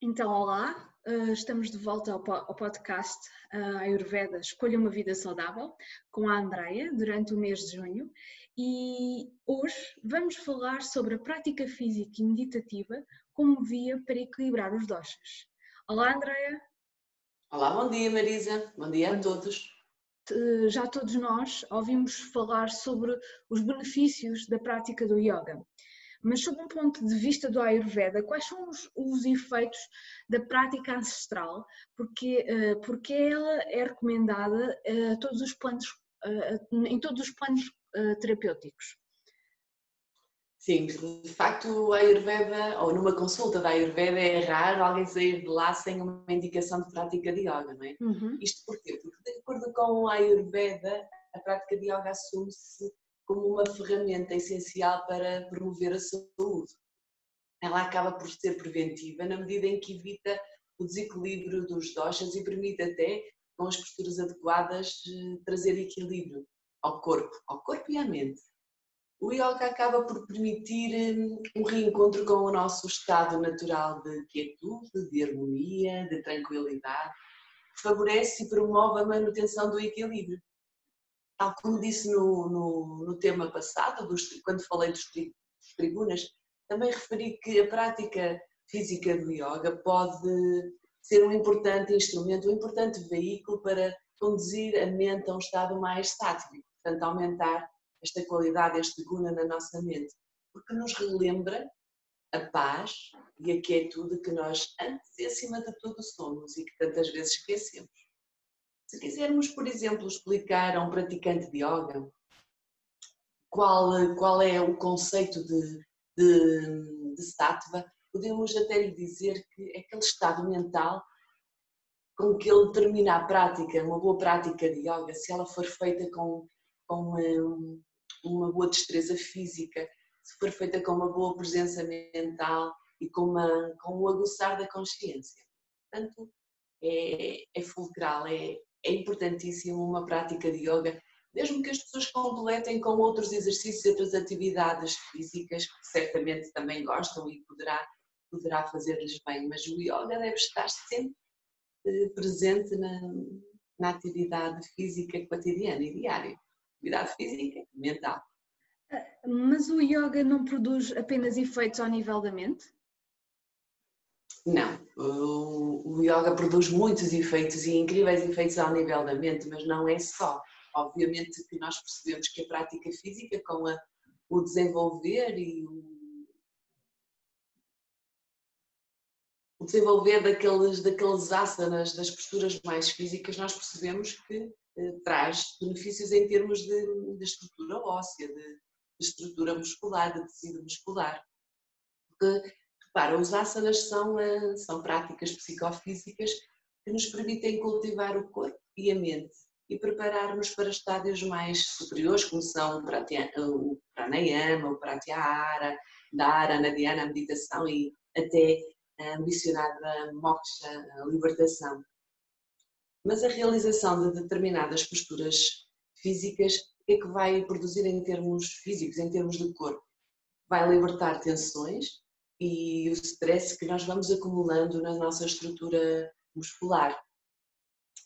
Então, olá, estamos de volta ao podcast Ayurveda Escolha uma Vida Saudável com a Andreia durante o mês de junho e hoje vamos falar sobre a prática física e meditativa como via para equilibrar os doshas. Olá, Andreia. Olá, bom dia Marisa, bom dia a Bom dia. todos. Já todos nós ouvimos falar sobre os benefícios da prática do yoga. Mas sob um ponto de vista do Ayurveda, quais são os efeitos da prática ancestral? Porque ela é recomendada todos os planos, em todos os planos terapêuticos. Sim, de facto a Ayurveda, ou numa consulta da Ayurveda, é raro alguém sair de lá sem uma indicação de prática de yoga, não é? Uhum. Isto porquê? Porque de acordo com a Ayurveda, a prática de yoga assume-se como uma ferramenta essencial para promover a saúde. Ela acaba por ser preventiva na medida em que evita o desequilíbrio dos doshas e permite até, com as posturas adequadas, trazer equilíbrio ao corpo e à mente. O yoga acaba por permitir um reencontro com o nosso estado natural de quietude, de harmonia, de tranquilidade, que favorece e promove a manutenção do equilíbrio. Tal como disse no tema passado, quando falei dos tribunas, também referi que a prática física do yoga pode ser um importante instrumento, um importante veículo para conduzir a mente a um estado mais sáttvico, portanto aumentar esta qualidade, este guna na nossa mente, porque nos relembra a paz e a quietude que nós antes e acima de tudo somos e que tantas vezes esquecemos. Se quisermos, por exemplo, explicar a um praticante de yoga qual é o conceito de sattva, podemos até lhe dizer que é aquele estado mental com que ele termina a prática, uma boa prática de yoga, se ela for feita com uma boa destreza física, se for feita com uma boa presença mental e com o aguçar da consciência. Portanto, é fulcral, é importantíssimo uma prática de yoga, mesmo que as pessoas completem com outros exercícios e outras atividades físicas, que certamente também gostam e poderá fazer-lhes bem, mas o yoga deve estar sempre presente na atividade física cotidiana e diária. Atividade física e mental. Mas o yoga não produz apenas efeitos ao nível da mente? Não, o yoga produz muitos efeitos e incríveis efeitos ao nível da mente, mas não é só. Obviamente que nós percebemos que a prática física, com o desenvolver e o desenvolver daqueles asanas, das posturas mais físicas, nós percebemos que traz benefícios em termos de estrutura óssea, de estrutura muscular, de tecido muscular. Porque, repara, os asanas são práticas psicofísicas que nos permitem cultivar o corpo e a mente e preparar-nos para estádios mais superiores, como são o pranayama, o pratyahara, dharana, dhyana, a meditação e até a ambicionada moksha, a libertação. Mas a realização de determinadas posturas físicas, o que é que vai produzir em termos físicos, em termos de corpo? Vai libertar tensões e o stress que nós vamos acumulando na nossa estrutura muscular,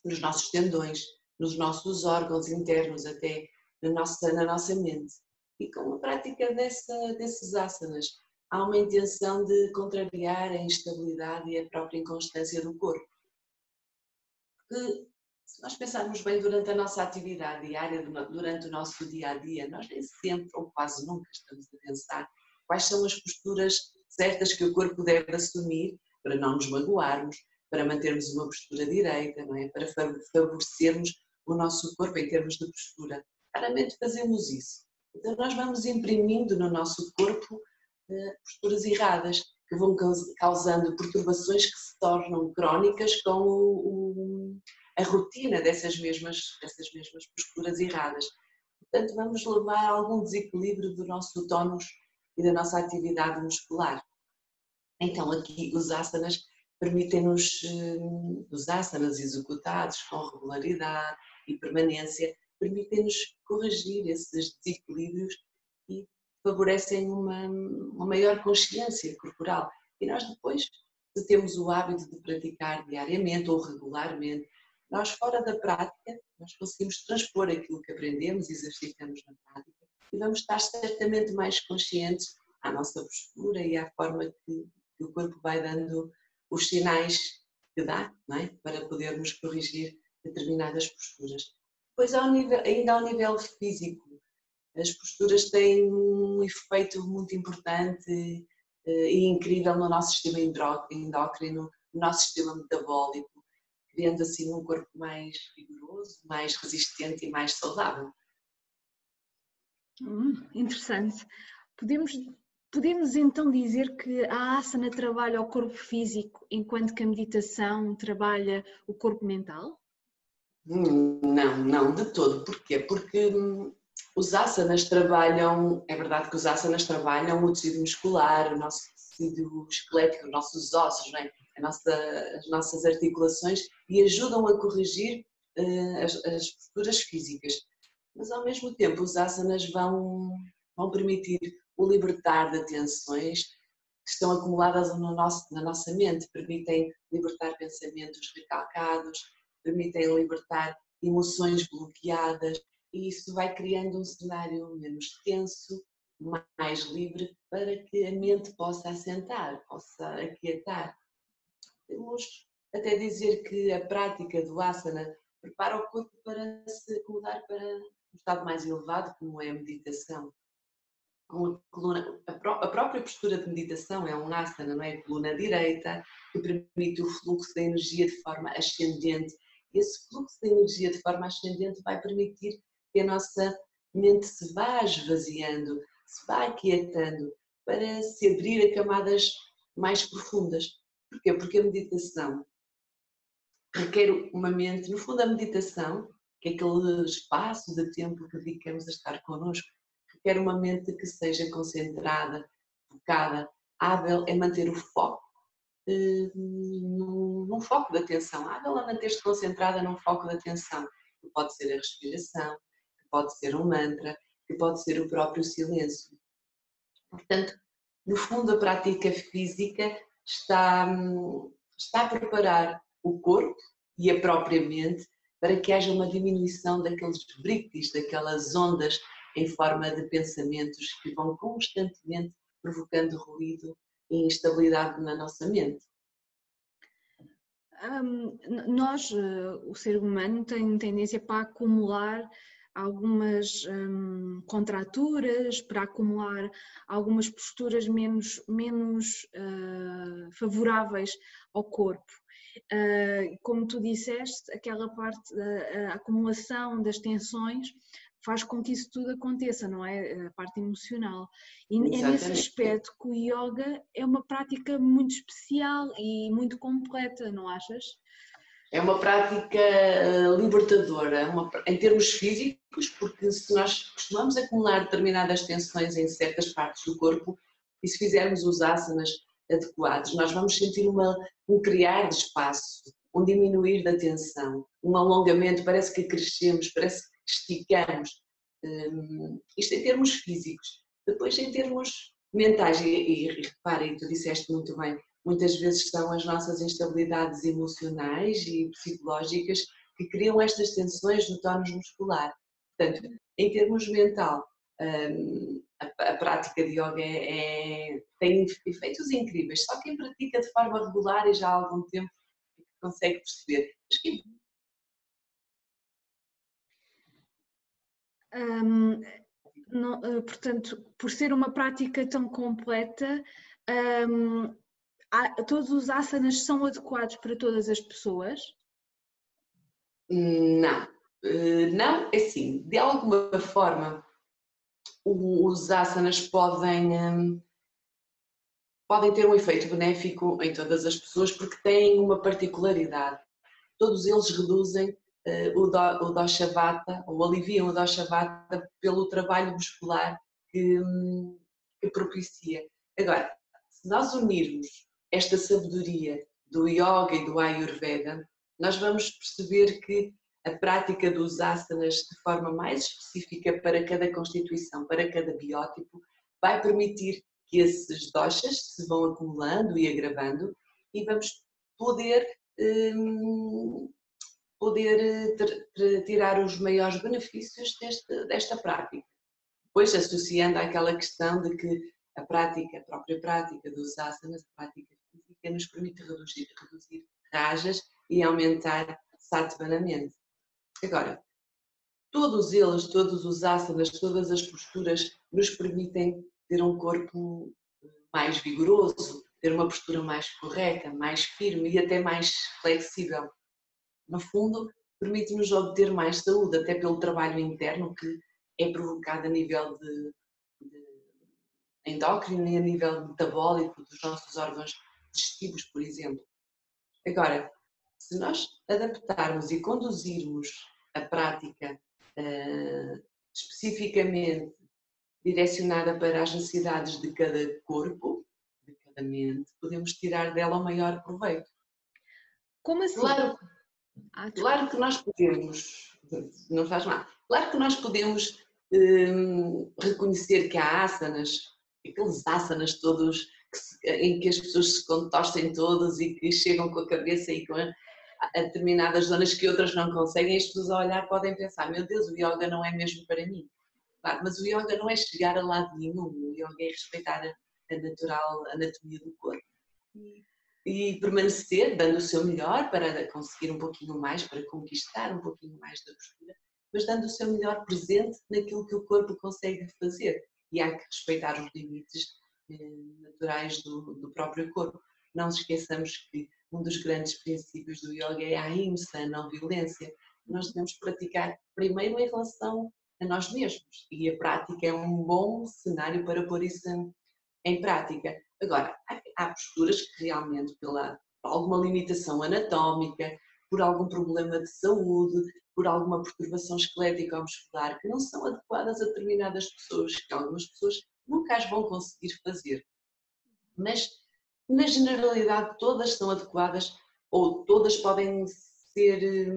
nos nossos tendões, nos nossos órgãos internos, até na nossa mente. E com a prática desses asanas, há uma intenção de contrariar a instabilidade e a própria inconstância do corpo. Porque, se nós pensarmos bem durante a nossa atividade diária, durante o nosso dia-a-dia, nós nem sempre, ou quase nunca, estamos a pensar quais são as posturas certas que o corpo deve assumir para não nos magoarmos, para mantermos uma postura direita, não é? Para favorecermos o nosso corpo em termos de postura. Raramente fazemos isso. Então nós vamos imprimindo no nosso corpo posturas erradas, que vão causando perturbações que se tornam crónicas com a rotina dessas mesmas posturas erradas. Portanto, vamos levar a algum desequilíbrio do nosso tónus e da nossa atividade muscular. Então, aqui os asanas permitem-nos, os asanas executados com regularidade e permanência, permitem-nos corrigir esses desequilíbrios e favorecem uma maior consciência corporal. E nós depois se temos o hábito de praticar diariamente ou regularmente, nós fora da prática, nós conseguimos transpor aquilo que aprendemos e exercitamos na prática e vamos estar certamente mais conscientes à nossa postura e à forma que o corpo vai dando os sinais que dá, não é? Para podermos corrigir determinadas posturas. Depois, ainda ao nível físico, as posturas têm um efeito muito importante e incrível no nosso sistema endócrino, no nosso sistema metabólico, criando assim um corpo mais vigoroso, mais resistente e mais saudável. Interessante. Podemos então dizer que a asana trabalha o corpo físico enquanto que a meditação trabalha o corpo mental? Não, de todo. Porquê? Porque os asanas trabalham, é verdade que os asanas trabalham o tecido muscular, o nosso tecido esquelético, os nossos ossos, não é? As nossas articulações e ajudam a corrigir as posturas físicas. Mas ao mesmo tempo os asanas vão permitir o libertar de tensões que estão acumuladas na nossa mente, permitem libertar pensamentos recalcados, permitem libertar emoções bloqueadas e isso vai criando um cenário menos tenso, mais livre, para que a mente possa assentar, possa aquietar. Podemos até dizer que a prática do asana prepara o corpo para se acomodar para um estado mais elevado, como é a meditação. A própria postura de meditação é um asana, não é? A coluna direita, que permite o fluxo da energia de forma ascendente. Esse fluxo de energia de forma ascendente vai permitir que a nossa mente se vá esvaziando, se vá aquietando, para se abrir a camadas mais profundas. Porquê? Porque a meditação requer uma mente, no fundo a meditação, que é aquele espaço de tempo que dedicamos a estar connosco, requer uma mente que seja concentrada, focada, hábil em manter o foco num foco de atenção, hábil a manter-se concentrada num foco de atenção, que pode ser a respiração, que pode ser um mantra, que pode ser o próprio silêncio. Portanto, no fundo a prática física está a preparar o corpo e a própria mente para que haja uma diminuição daqueles briques, daquelas ondas em forma de pensamentos que vão constantemente provocando ruído e instabilidade na nossa mente. Nós, o ser humano, tem tendência para acumular algumas contraturas, para acumular algumas posturas menos favoráveis ao corpo. Como tu disseste, aquela parte da acumulação das tensões faz com que isso tudo aconteça, não é? A parte emocional. E é nesse aspecto que o yoga é uma prática muito especial e muito completa, não achas? É uma prática libertadora, em termos físicos, porque se nós costumamos acumular determinadas tensões em certas partes do corpo, e se fizermos os asanas adequados, nós vamos sentir um criar de espaço, um diminuir da tensão, um alongamento, parece que crescemos, parece que esticamos. Isto em termos físicos. Depois em termos mentais, e reparem, tu disseste muito bem, muitas vezes são as nossas instabilidades emocionais e psicológicas que criam estas tensões no tónus muscular. Portanto, em termos mental, a prática de yoga tem efeitos incríveis. Só quem pratica de forma regular e já há algum tempo consegue perceber. Portanto, por ser uma prática tão completa, todos os asanas são adequados para todas as pessoas? Não, é assim, de alguma forma os asanas podem ter um efeito benéfico em todas as pessoas porque têm uma particularidade. Todos eles reduzem o dosha vata, ou aliviam o dosha vata pelo trabalho muscular que propicia. Agora, se nós unirmos esta sabedoria do yoga e do ayurveda, nós vamos perceber que a prática dos asanas de forma mais específica para cada constituição, para cada biótipo, vai permitir que esses doshas se vão acumulando e agravando e vamos poder, tirar os maiores benefícios desta prática. Depois, associando àquela questão de que a própria prática dos asanas, a prática física, nos permite reduzir rajas e aumentar sattvanamente. Agora, todos eles, todos os asanas, todas as posturas nos permitem ter um corpo mais vigoroso, ter uma postura mais correta, mais firme e até mais flexível. No fundo, permite-nos obter mais saúde, até pelo trabalho interno que é provocado a nível de endócrino e a nível metabólico dos nossos órgãos digestivos, por exemplo. Agora, se nós adaptarmos e conduzirmos a prática especificamente direcionada para as necessidades de cada corpo, de cada mente, podemos tirar dela o maior proveito. Como assim? Claro que nós podemos, não faz mal, claro que nós podemos reconhecer que há asanas, aqueles asanas todos em que as pessoas se contorcem todas e que chegam com a cabeça e com a determinadas zonas que outras não conseguem, as pessoas ao olhar podem pensar, meu Deus, o yoga não é mesmo para mim. Claro, mas o yoga não é chegar a lado nenhum, o yoga é respeitar a natural anatomia do corpo e permanecer dando o seu melhor para conseguir um pouquinho mais, para conquistar um pouquinho mais da postura, mas dando o seu melhor presente naquilo que o corpo consegue fazer. E há que respeitar os limites naturais do próprio corpo. Não nos esqueçamos que um dos grandes princípios do yoga é a ahimsa, a não violência. Nós devemos praticar primeiro em relação a nós mesmos e a prática é um bom cenário para pôr isso em prática. Agora, há posturas que realmente, por alguma limitação anatómica, por algum problema de saúde, por alguma perturbação esquelética ou muscular, que não são adequadas a determinadas pessoas, que algumas pessoas nunca as vão conseguir fazer. Mas, na generalidade, todas são adequadas ou todas podem ser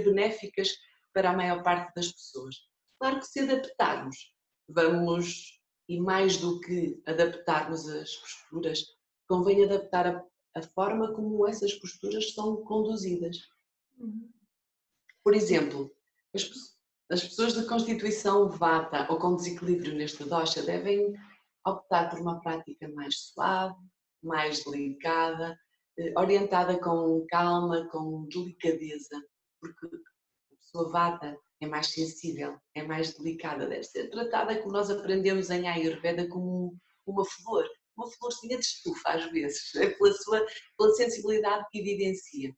benéficas para a maior parte das pessoas. Claro que se adaptarmos, e mais do que adaptarmos as posturas, convém adaptar a forma como essas posturas são conduzidas. Por exemplo, as pessoas de constituição vata ou com desequilíbrio neste dosha devem optar por uma prática mais suave, mais delicada, orientada com calma, com delicadeza, porque a pessoa vata é mais sensível, é mais delicada, deve ser tratada como nós aprendemos em Ayurveda como uma florzinha de estufa às vezes, pela sensibilidade que evidencia.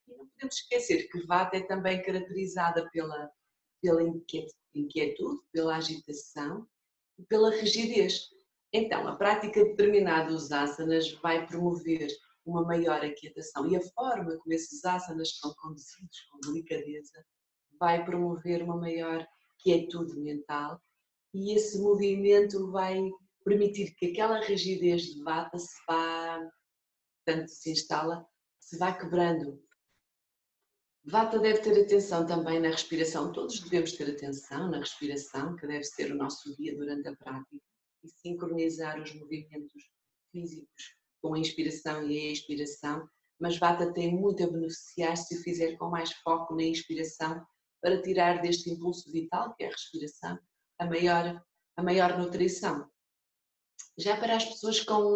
E não podemos esquecer que Vata é também caracterizada pela inquietude, pela agitação e pela rigidez. Então, a prática de determinados asanas vai promover uma maior aquietação e a forma como esses asanas são conduzidos com delicadeza vai promover uma maior quietude mental e esse movimento vai permitir que aquela rigidez de Vata se instala, se vá quebrando. Vata deve ter atenção também na respiração, todos devemos ter atenção na respiração, que deve ser o nosso guia durante a prática, e sincronizar os movimentos físicos com a inspiração e a expiração, mas Vata tem muito a beneficiar se o fizer com mais foco na inspiração, para tirar deste impulso vital, que é a respiração, a maior nutrição. Já para as pessoas com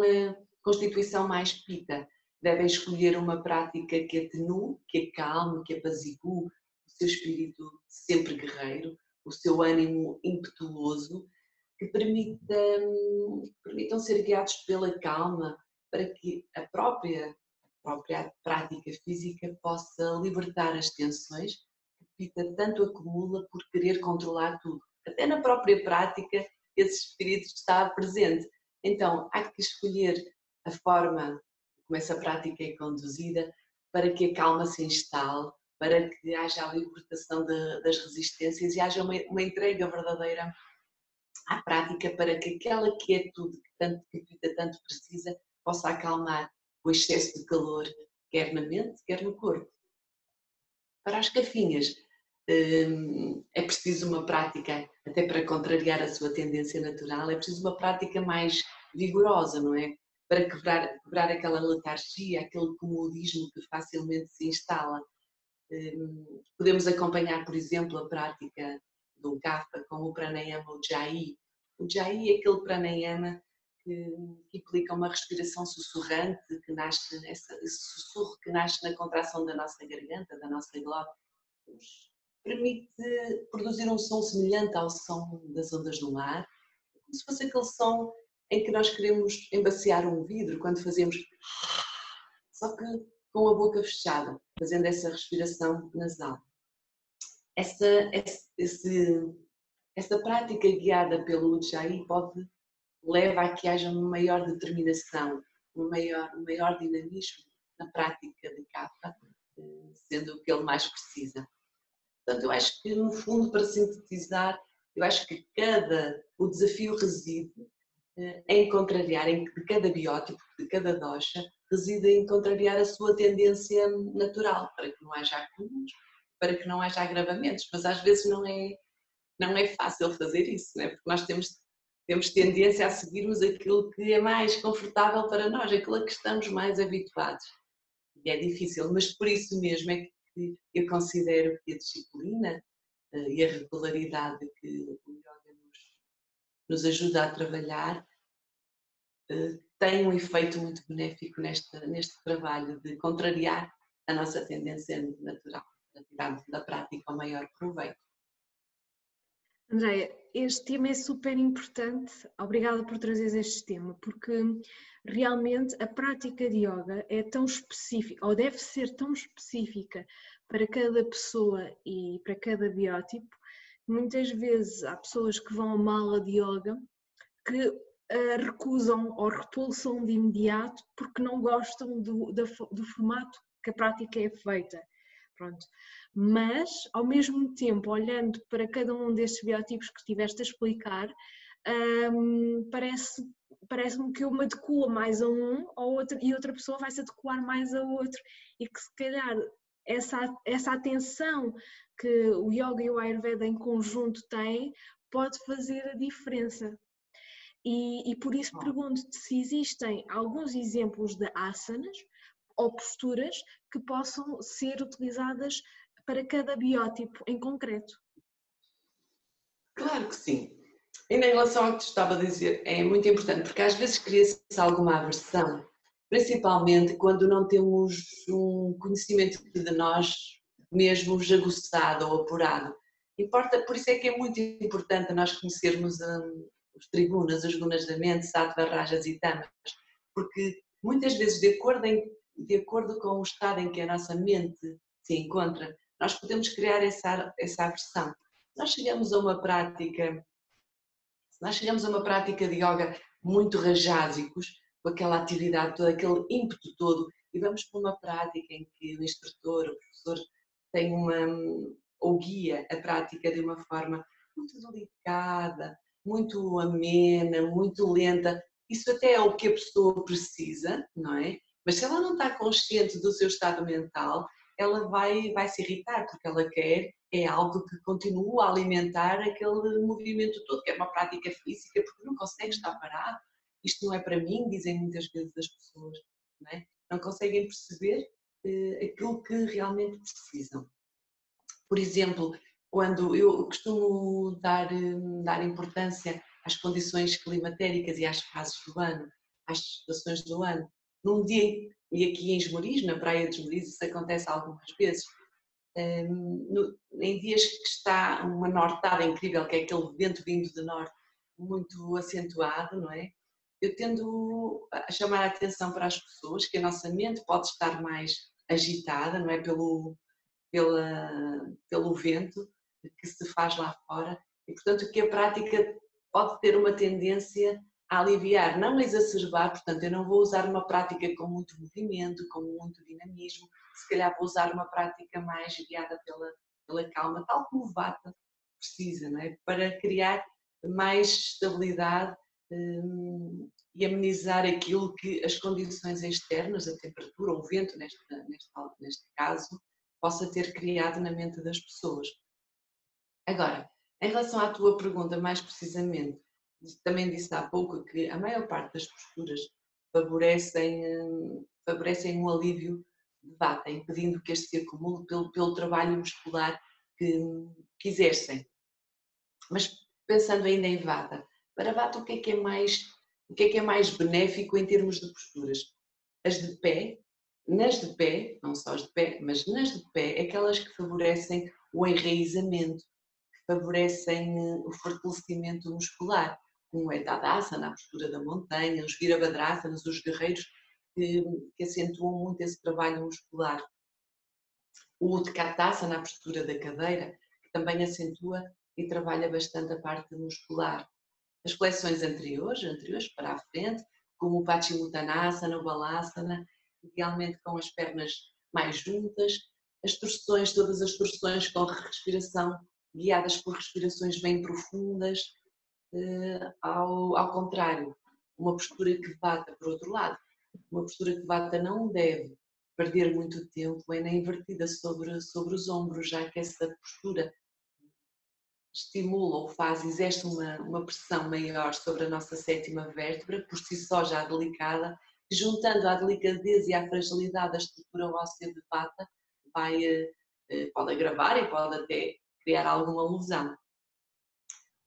constituição mais pita, devem escolher uma prática que atenue, que acalme, que apazigue o seu espírito sempre guerreiro, o seu ânimo impetuoso, que permitam ser guiados pela calma, para que a própria prática física possa libertar as tensões que Pita tanto acumula por querer controlar tudo. Até na própria prática esse espírito está presente. Então há que escolher a forma como essa prática é conduzida para que a calma se instale, para que haja a libertação das resistências e haja uma entrega verdadeira à prática para que aquela quietude que Pita tanto precisa possa acalmar o excesso de calor, quer na mente, quer no corpo. Para as cafinhas, é preciso uma prática, até para contrariar a sua tendência natural, é preciso uma prática mais vigorosa, não é? para quebrar aquela letargia, aquele comodismo que facilmente se instala. Podemos acompanhar, por exemplo, a prática do Kapha com o pranayama Ujjayi. O Ujjayi é aquele pranayama que implica uma respiração sussurrante, que nasce, esse sussurro que nasce na contração da nossa garganta, da nossa glote, permite produzir um som semelhante ao som das ondas do mar, como se fosse aquele som em que nós queremos embaciar um vidro quando fazemos, só que com a boca fechada, fazendo essa respiração nasal. Essa prática guiada pelo Ujjayi leva a que haja uma maior determinação, um maior dinamismo na prática de Kapha, sendo o que ele mais precisa. Portanto, eu acho que, no fundo, para sintetizar, eu acho que o desafio reside em contrariar, de cada biótipo, de cada dosha, reside em contrariar a sua tendência natural, para que não haja acúmulos, para que não haja agravamentos, mas às vezes não é fácil fazer isso, não é? Porque nós temos tendência a seguirmos aquilo que é mais confortável para nós, aquilo a que estamos mais habituados. E é difícil, mas por isso mesmo é que eu considero que a disciplina e a regularidade que o yoga nos ajuda a trabalhar tem um efeito muito benéfico neste trabalho de contrariar a nossa tendência natural, para tirarmos da prática o maior proveito. Andréia, este tema é super importante, obrigada por trazeres este tema, porque realmente a prática de yoga é tão específica, ou deve ser tão específica para cada pessoa e para cada biótipo. Muitas vezes há pessoas que vão a uma aula de yoga que recusam ou repulsam de imediato porque não gostam do formato que a prática é feita. Pronto. Mas, ao mesmo tempo, olhando para cada um destes biotipos que estiveste a explicar, parece-me que eu me adequo mais a um e outra pessoa vai se adequar mais a outro, e que se calhar essa atenção que o yoga e o ayurveda em conjunto têm pode fazer a diferença. E por isso pergunto-te se existem alguns exemplos de asanas ou posturas que possam ser utilizadas para cada biótipo em concreto. Claro que sim. E em relação ao que te estava a dizer, é muito importante, porque às vezes cria-se alguma aversão, principalmente quando não temos um conhecimento de nós mesmos aguçado ou apurado. Por isso é que é muito importante nós conhecermos os trigunas, as gunas da mente, sattva, rajas e tamas, porque muitas vezes, de acordo com o estado em que a nossa mente se encontra, nós podemos criar essa aversão. Se nós chegamos a uma prática de yoga muito rajásicos, com aquela atividade toda, aquele ímpeto todo, e vamos para uma prática em que o instrutor, o professor, ou guia a prática de uma forma muito delicada, muito amena, muito lenta, isso até é o que a pessoa precisa, não é? Mas se ela não está consciente do seu estado mental, ela vai se irritar, porque ela quer algo que continua a alimentar aquele movimento todo, que é uma prática física, porque não consegue estar parado. Isto não é para mim, dizem muitas vezes as pessoas, não é? Não conseguem perceber aquilo que realmente precisam. Por exemplo, quando eu costumo dar importância às condições climatéricas e às fases do ano, às estações do ano, num dia, e aqui em Esmoriz, na praia de Esmoriz, isso acontece algumas vezes, em dias que está uma nortada incrível, que é aquele vento vindo de norte muito acentuado, não é? Eu tendo a chamar a atenção para as pessoas que a nossa mente pode estar mais agitada, não é? Pelo vento que se faz lá fora, e portanto que a prática pode ter uma tendência a aliviar, não a exacerbar. Portanto, eu não vou usar uma prática com muito movimento, com muito dinamismo, se calhar vou usar uma prática mais guiada pela calma, tal como o Vata precisa, não é? Para criar mais estabilidade e amenizar aquilo que as condições externas, a temperatura, o vento neste caso, possa ter criado na mente das pessoas. Agora, em relação à tua pergunta mais precisamente, também disse há pouco que a maior parte das posturas favorecem um alívio de vata, impedindo que este se acumule pelo trabalho muscular que exercem. Mas pensando ainda em vata, para vata o que é mais benéfico em termos de posturas? As de pé, nas de pé, não só as de pé, mas nas de pé, aquelas que favorecem o enraizamento, que favorecem o fortalecimento muscular, como é Tadasana, a postura da montanha, os Virabhadrasanas, os guerreiros, que acentuam muito esse trabalho muscular. O Utkatasana, a postura da cadeira, que também acentua e trabalha bastante a parte muscular. As flexões anteriores para a frente, como o Paschimottanasana, o Balasana, idealmente com as pernas mais juntas, as torções, todas as torções com respiração, guiadas por respirações bem profundas, ao contrário, uma postura que Vata, por outro lado, uma postura que Vata não deve perder muito tempo é na invertida sobre os ombros, já que essa postura estimula ou exerce uma pressão maior sobre a nossa sétima vértebra, por si só já delicada, que juntando à delicadeza e à fragilidade da estrutura óssea de Vata, pode agravar e pode até criar alguma lesão.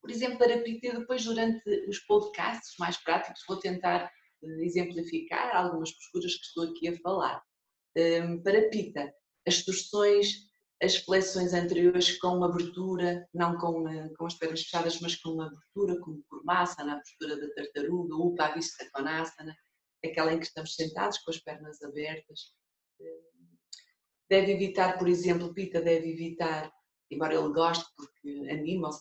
Por exemplo, para Pitta, depois durante os podcasts mais práticos vou tentar exemplificar algumas posturas que estou aqui a falar. Para Pitta, as torções, as flexões anteriores com abertura, não com as pernas fechadas, mas com abertura, como Kurmasana, a postura da tartaruga, Upavista Konasana, aquela em que estamos sentados com as pernas abertas. Deve evitar, por exemplo, Pitta deve evitar, embora ele goste porque anima o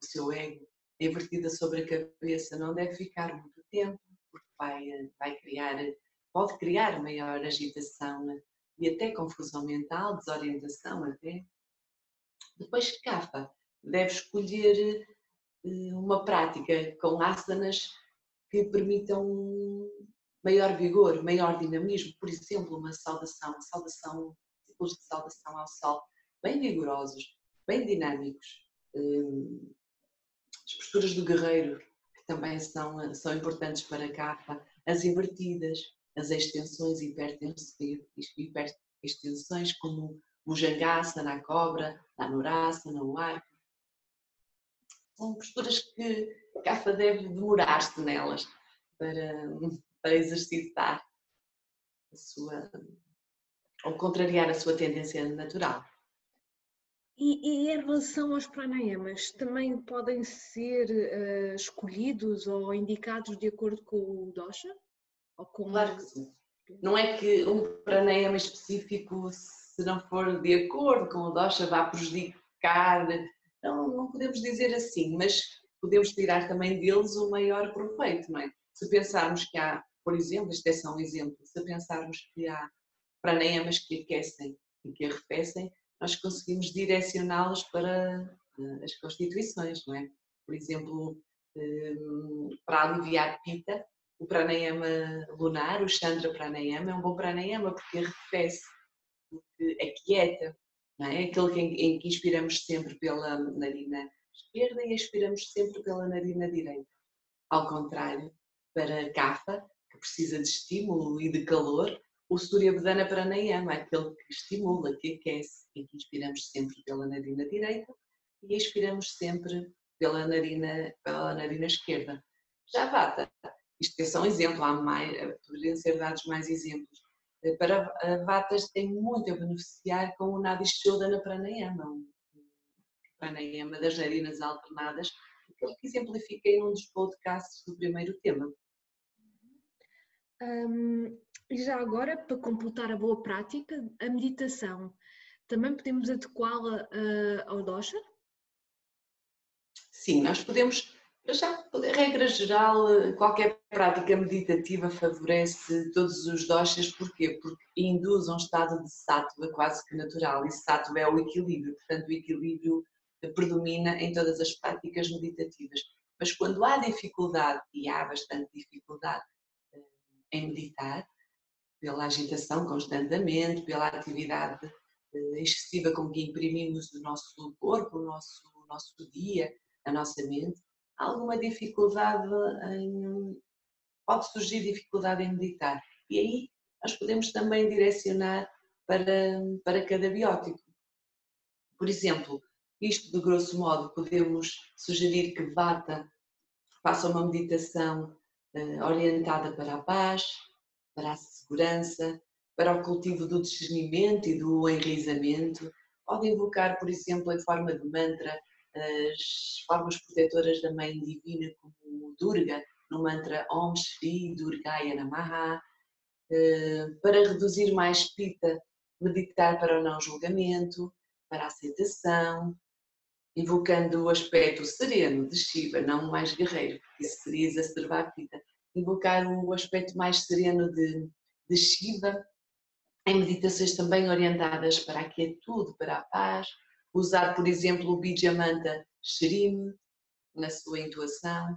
seu ego, invertida sobre a cabeça, não deve ficar muito tempo, porque pode criar maior agitação e até confusão mental, desorientação até. Depois, Kapha, deve escolher uma prática com asanas que permitam maior vigor, maior dinamismo, por exemplo, ciclos de saudação ao sol, bem vigorosos, bem dinâmicos. As posturas do guerreiro, que também são importantes para Kapha, as invertidas, as extensões e hiperextensões, como o Jangasana, a cobra, a Anurasana, o arco. São posturas que Kapha deve demorar-se nelas para exercitar ou contrariar a sua tendência natural. E em relação aos pranayamas, também podem ser escolhidos ou indicados de acordo com o dosha? Claro que sim. Não é que um pranayama específico, se não for de acordo com o dosha, vá prejudicar. Não podemos dizer assim, mas podemos tirar também deles o maior proveito, não é? Se pensarmos que há, por exemplo, isto é só um exemplo, se pensarmos que há pranayamas que aquecem e que arrefecem, nós conseguimos direcioná-los para as constituições, não é? Por exemplo, para aliviar Pitta, o pranayama lunar, o Chandra Pranayama, é um bom pranayama porque arrefece, porque aquieta, não é? Aquele em que inspiramos sempre pela narina esquerda e expiramos sempre pela narina direita. Ao contrário, para Kapha, que precisa de estímulo e de calor, o Surya Bedana Pranayama, aquele que estimula, que aquece, em que inspiramos sempre pela narina direita e expiramos sempre pela narina esquerda. Já Vata, isto é só um exemplo, poderiam ser dados mais exemplos. Para Vatas tem muito a beneficiar com o Nadi Shodhana Pranayama, o Pranayama das narinas alternadas, aquele que exemplifiquei num dos podcasts do primeiro tema. E já agora, para completar a boa prática, a meditação, também podemos adequá-la ao dosha? Sim, nós podemos, regra geral, qualquer prática meditativa favorece todos os doshas, porquê? Porque induz um estado de sattva quase que natural, e sattva é o equilíbrio, portanto o equilíbrio predomina em todas as práticas meditativas. Mas quando há dificuldade, e há bastante dificuldade em meditar, pela agitação constante da mente, pela atividade excessiva com que imprimimos o nosso corpo, o nosso dia, a nossa mente, há alguma dificuldade pode surgir dificuldade em meditar. E aí nós podemos também direcionar para cada biótico. Por exemplo, isto de grosso modo, podemos sugerir que Vata faça uma meditação orientada para a paz, para a segurança, para o cultivo do discernimento e do enraizamento. Pode invocar, por exemplo, em forma de mantra, as formas protetoras da Mãe Divina, como o Durga, no mantra Om Shri Durgaya Namaha. Para reduzir mais pita, meditar para o não julgamento, para a aceitação, invocando o aspecto sereno de Shiva, não mais guerreiro, porque isso seria exacerbar a pita. Invocar o aspecto mais sereno de Shiva, em meditações também orientadas para a quietude, para a paz. Usar, por exemplo, o Bija Mantra Shrim na sua intuação.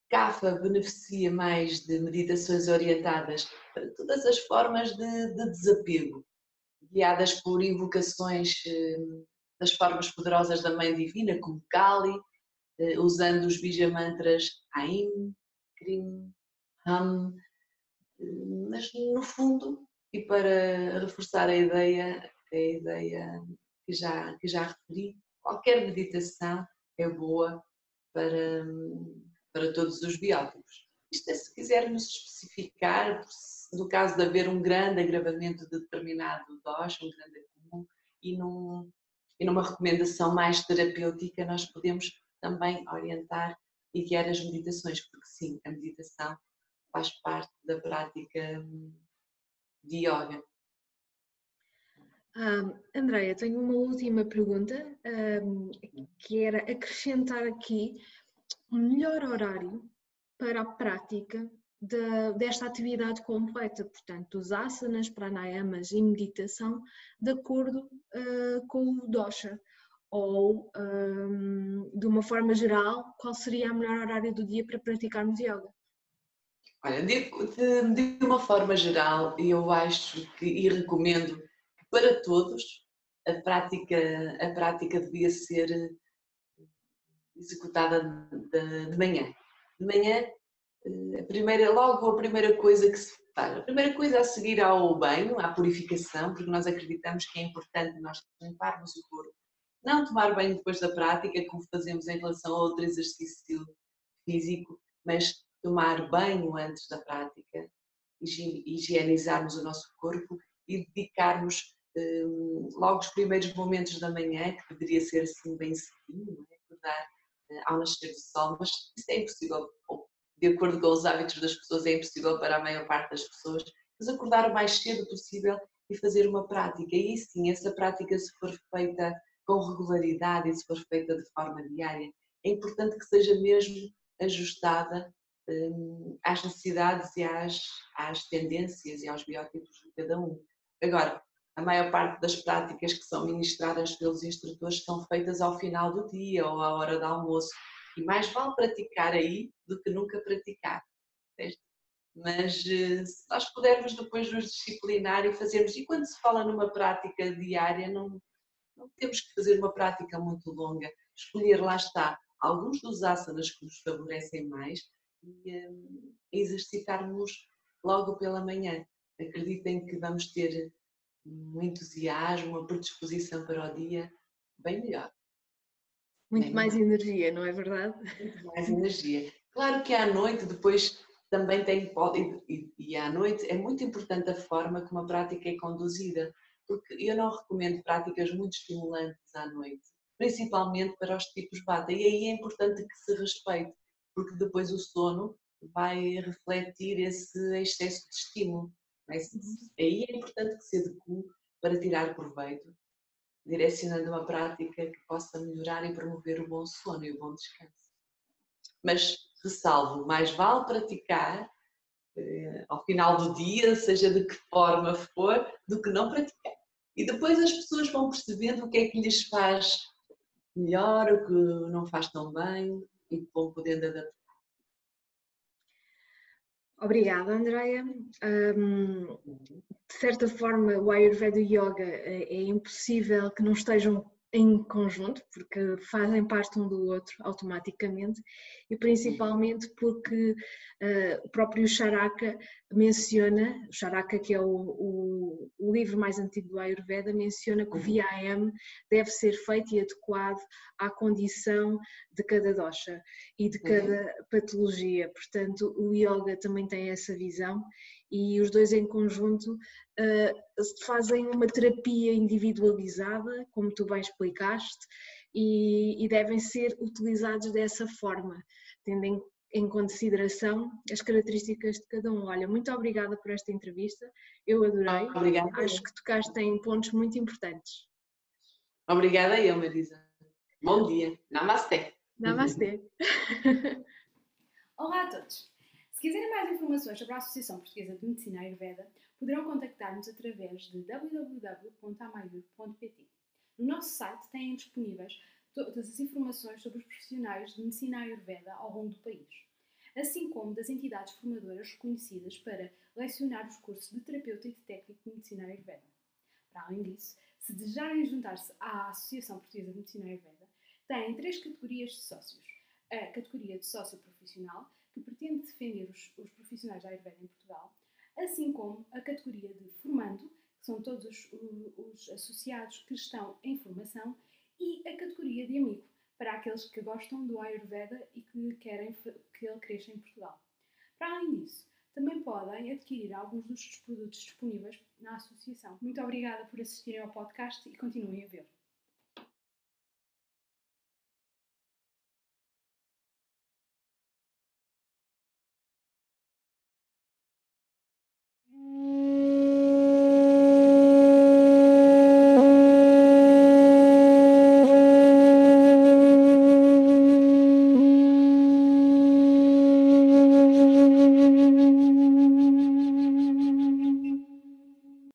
Kapha beneficia mais de meditações orientadas para todas as formas de desapego, guiadas por invocações das formas poderosas da Mãe Divina, como Kali, usando os Bija Mantras Aim, Krim, Ham, mas no fundo, e para reforçar a ideia que já referi, qualquer meditação é boa para todos os biótipos. Isto é se quisermos especificar, no caso de haver um grande agravamento de determinado dosha, um grande acúmulo, e numa recomendação mais terapêutica, nós podemos também orientar e guiar as meditações, porque sim, a meditação faz parte da prática de yoga. Andreia, tenho uma última pergunta, que era acrescentar aqui um melhor horário para a prática desta atividade completa, portanto, os asanas, pranayamas e meditação, de acordo com o dosha. Ou, de uma forma geral, qual seria o melhor horário do dia para praticarmos yoga? Olha, de uma forma geral, eu acho e recomendo que para todos a prática devia ser executada de manhã. De manhã, logo a primeira coisa que se faz, a primeira coisa a seguir ao banho, à purificação, porque nós acreditamos que é importante nós limparmos o corpo. Não tomar banho depois da prática, como fazemos em relação a outro exercício físico, mas tomar banho antes da prática, higienizarmos o nosso corpo e dedicarmos logo os primeiros momentos da manhã, que deveria ser assim bem cedinho, não é? Acordar ao nascer do sol, mas isso é impossível, de acordo com os hábitos das pessoas, é impossível para a maior parte das pessoas, mas acordar o mais cedo possível e fazer uma prática. E sim, essa prática, se for feita com regularidade e se for feita de forma diária, é importante que seja mesmo ajustada às necessidades e às tendências e aos biótipos de cada um. Agora, a maior parte das práticas que são ministradas pelos instrutores são feitas ao final do dia ou à hora do almoço, e mais vale praticar aí do que nunca praticar. Certo? Mas se nós pudermos depois nos disciplinar e fazermos, e quando se fala numa prática diária, não temos que fazer uma prática muito longa, escolher, lá está, alguns dos asanas que nos favorecem mais e exercitarmos logo pela manhã. Acreditem que vamos ter um entusiasmo, uma predisposição para o dia bem melhor. Muito mais energia, não é verdade? Muito mais energia. Claro que à noite depois também e à noite é muito importante a forma como a prática é conduzida, porque eu não recomendo práticas muito estimulantes à noite, principalmente para os tipos Vata, e aí é importante que se respeite, porque depois o sono vai refletir esse excesso de estímulo. Aí é importante que se adeque para tirar proveito, direcionando uma prática que possa melhorar e promover o bom sono e o bom descanso. Mas, ressalvo, mais vale praticar ao final do dia, seja de que forma for, do que não praticar. E depois as pessoas vão percebendo o que é que lhes faz melhor, o que não faz tão bem e vão podendo adaptar. Obrigada, Andreia. De certa forma, o Ayurveda e o Yoga é impossível que não estejam em conjunto, porque fazem parte um do outro automaticamente, e principalmente porque o próprio Charaka menciona, o Charaka que é o livro mais antigo do Ayurveda, menciona que o VIAM deve ser feito e adequado à condição de cada dosha e de cada patologia, portanto o yoga também tem essa visão e os dois em conjunto fazem uma terapia individualizada, como tu bem explicaste, e devem ser utilizados dessa forma, tendo em consideração as características de cada um. Olha, muito obrigada por esta entrevista, eu adorei, Obrigada. acho que tocaste em pontos muito importantes. Obrigada eu, Marisa. Bom dia. Namastê. Namastê. Olá a todos. Se quiserem mais informações sobre a Associação Portuguesa de Medicina Ayurveda, poderão contactar-nos através de www.amayur.pt. No nosso site têm disponíveis todas as informações sobre os profissionais de Medicina Ayurveda ao longo do país, assim como das entidades formadoras reconhecidas para lecionar os cursos de terapeuta e de técnico de Medicina Ayurveda. Para além disso, se desejarem juntar-se à Associação Portuguesa de Medicina Ayurveda, têm 3 categorias de sócios. A categoria de sócio profissional, que pretende defender os profissionais da Ayurveda em Portugal, assim como a categoria de formando, que são todos os associados que estão em formação, e a categoria de amigo, para aqueles que gostam do Ayurveda e que querem que ele cresça em Portugal. Para além disso, também podem adquirir alguns dos produtos disponíveis na associação. Muito obrigada por assistirem ao podcast e continuem a ver.